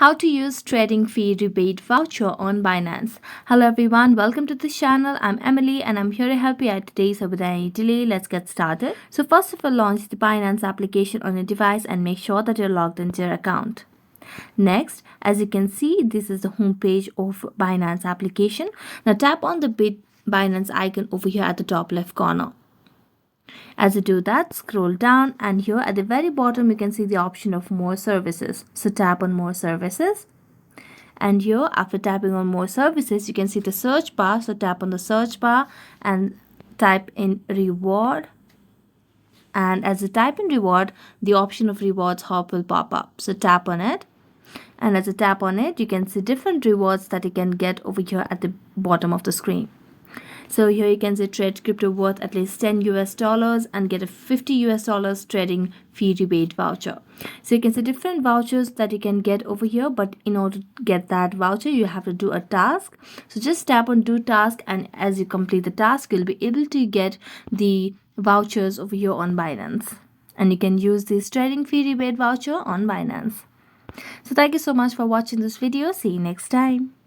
How to use trading fee rebate voucher on Binance. Hello everyone, welcome to the channel. I'm Emily and I'm here to help you out today. So without any delay, let's get started. So first of all, launch the Binance application on your device and make sure that you're logged into your account. Next, as you can see, this is the home page of Binance application. Now tap on the Binance icon over here at the top left corner. As you do that, scroll down and here at the very bottom you can see the option of more services. So tap on more services. And here after tapping on more services you can see the search bar. So tap on the search bar and type in reward. And as you type in reward, the option of rewards hop will pop up. So tap on it. And as you tap on it, you can see different rewards that you can get over here at the bottom of the screen. So here you can see trade crypto worth at least $10 and get a $50 trading fee rebate voucher. So you can see different vouchers that you can get over here, but in order to get that voucher, you have to do a task. So just tap on do task, and as you complete the task, you'll be able to get the vouchers over here on Binance. And you can use this trading fee rebate voucher on Binance. So thank you so much for watching this video. See you next time.